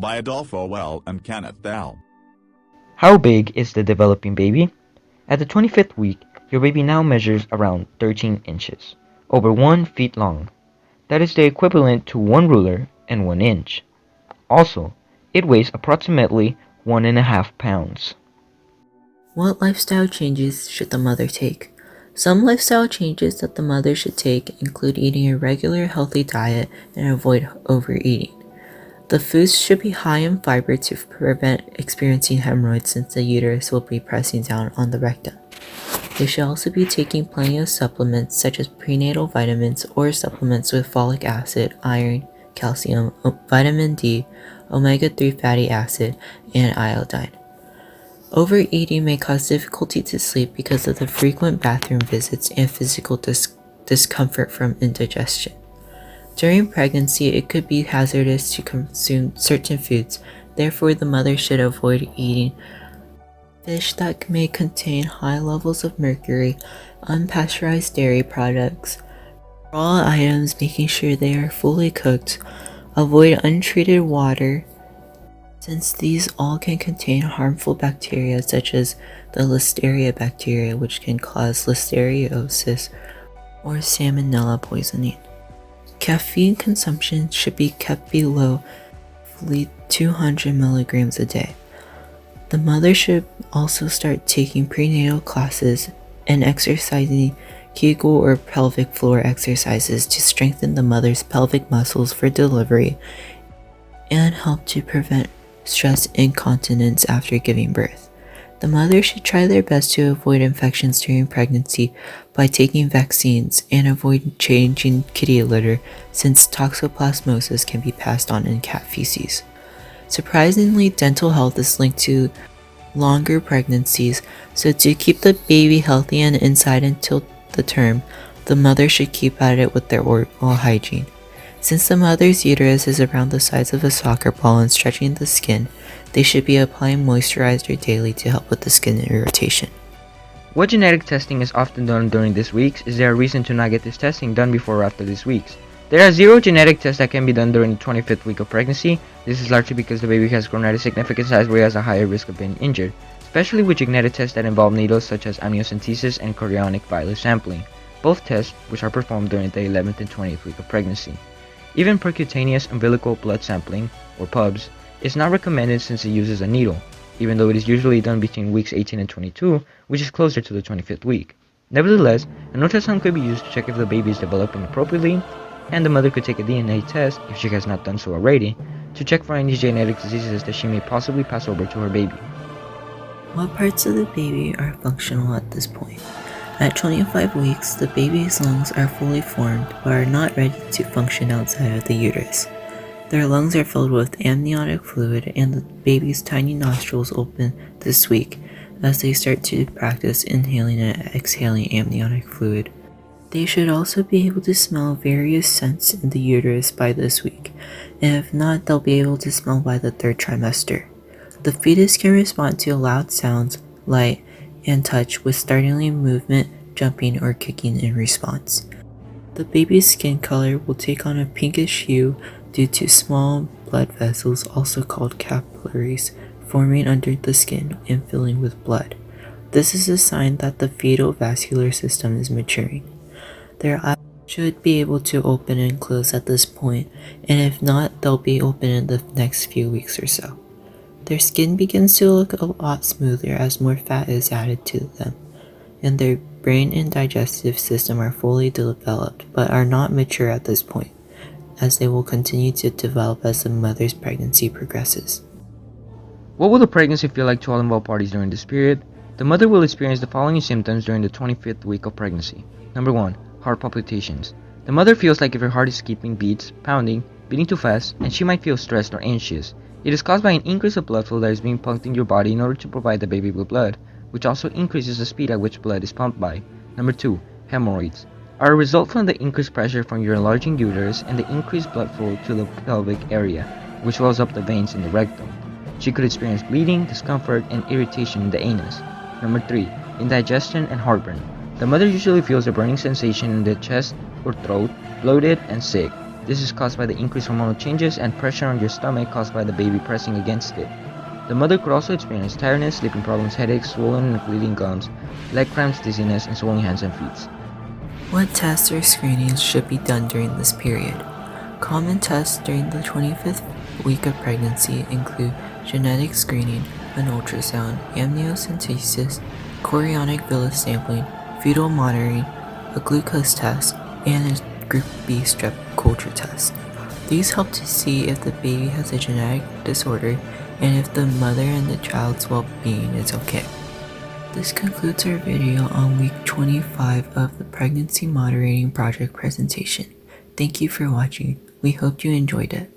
by Adolfo and Kenneth. How big is the developing baby? At the 25th week, your baby now measures around 13 inches, over 1 feet long. That is the equivalent to 1 ruler and 1 inch. Also, it weighs approximately 1.5 pounds. What lifestyle changes should the mother take? Some lifestyle changes that the mother should take include eating a regular healthy diet and avoid overeating. The foods should be high in fiber to prevent experiencing hemorrhoids since the uterus will be pressing down on the rectum. They should also be taking plenty of supplements such as prenatal vitamins or supplements with folic acid, iron, calcium, vitamin D, omega-3 fatty acid, and iodine. Overeating may cause difficulty to sleep because of the frequent bathroom visits and physical discomfort from indigestion. During pregnancy, it could be hazardous to consume certain foods, therefore the mother should avoid eating fish that may contain high levels of mercury, unpasteurized dairy products, raw items, making sure they are fully cooked, avoid untreated water, since these all can contain harmful bacteria such as the Listeria bacteria, which can cause listeriosis or salmonella poisoning. Caffeine consumption should be kept below 200 milligrams a day. The mother should also start taking prenatal classes and exercising Kegel or pelvic floor exercises to strengthen the mother's pelvic muscles for delivery and help to prevent stress incontinence after giving birth. The mother should try their best to avoid infections during pregnancy by taking vaccines and avoid changing kitty litter since toxoplasmosis can be passed on in cat feces. Surprisingly, dental health is linked to longer pregnancies, so to keep the baby healthy and inside until the term, the mother should keep at it with their oral hygiene. Since the mother's uterus is around the size of a soccer ball and stretching the skin, they should be applying moisturizer daily to help with the skin irritation. What genetic testing is often done during these weeks? Is there a reason to not get this testing done before or after these weeks? There are 0 genetic tests that can be done during the 25th week of pregnancy. This is largely because the baby has grown at a significant size where he has a higher risk of being injured, especially with genetic tests that involve needles such as amniocentesis and chorionic villus sampling, both tests which are performed during the 11th and 20th week of pregnancy. Even percutaneous umbilical blood sampling, or PUBS, is not recommended since it uses a needle, even though it is usually done between weeks 18 and 22, which is closer to the 25th week. Nevertheless, an ultrasound could be used to check if the baby is developing appropriately, and the mother could take a DNA test, if she has not done so already, to check for any genetic diseases that she may possibly pass over to her baby. What parts of the baby are functional at this point? At 25 weeks, the baby's lungs are fully formed but are not ready to function outside of the uterus. Their lungs are filled with amniotic fluid and the baby's tiny nostrils open this week as they start to practice inhaling and exhaling amniotic fluid. They should also be able to smell various scents in the uterus by this week, and if not, they'll be able to smell by the 3rd trimester. The fetus can respond to loud sounds, light, and touch with startling movement, jumping, or kicking in response. The baby's skin color will take on a pinkish hue due to small blood vessels, also called capillaries, forming under the skin and filling with blood. This is a sign that the fetal vascular system is maturing. Their eyes should be able to open and close at this point, and if not, they'll be open in the next few weeks or so. Their skin begins to look a lot smoother as more fat is added to them, and their brain and digestive system are fully developed but are not mature at this point, as they will continue to develop as the mother's pregnancy progresses. What will the pregnancy feel like to all involved parties during this period? The mother will experience the following symptoms during the 25th week of pregnancy. Number 1. Heart palpitations. The mother feels like if her heart is skipping beats, pounding, beating too fast, and she might feel stressed or anxious. It is caused by an increase of blood flow that is being pumped in your body in order to provide the baby with blood, which also increases the speed at which blood is pumped by. Number 2. Hemorrhoids are a result from the increased pressure from your enlarging uterus and the increased blood flow to the pelvic area, which swells up the veins in the rectum. She could experience bleeding, discomfort, and irritation in the anus. Number 3. Indigestion and heartburn. The mother usually feels a burning sensation in the chest or throat, bloated and sick. This is caused by the increased hormonal changes and pressure on your stomach caused by the baby pressing against it. The mother could also experience tiredness, sleeping problems, headaches, swollen and bleeding gums, leg cramps, dizziness, and swollen hands and feet. What tests or screenings should be done during this period? Common tests during the 25th week of pregnancy include genetic screening, an ultrasound, amniocentesis, chorionic villus sampling, fetal monitoring, a glucose test, and a Group B strep culture test. These help to see if the baby has a genetic disorder and if the mother and the child's well-being is okay. This concludes our video on week 25 of the Pregnancy Moderating Project presentation. Thank you for watching. We hope you enjoyed it.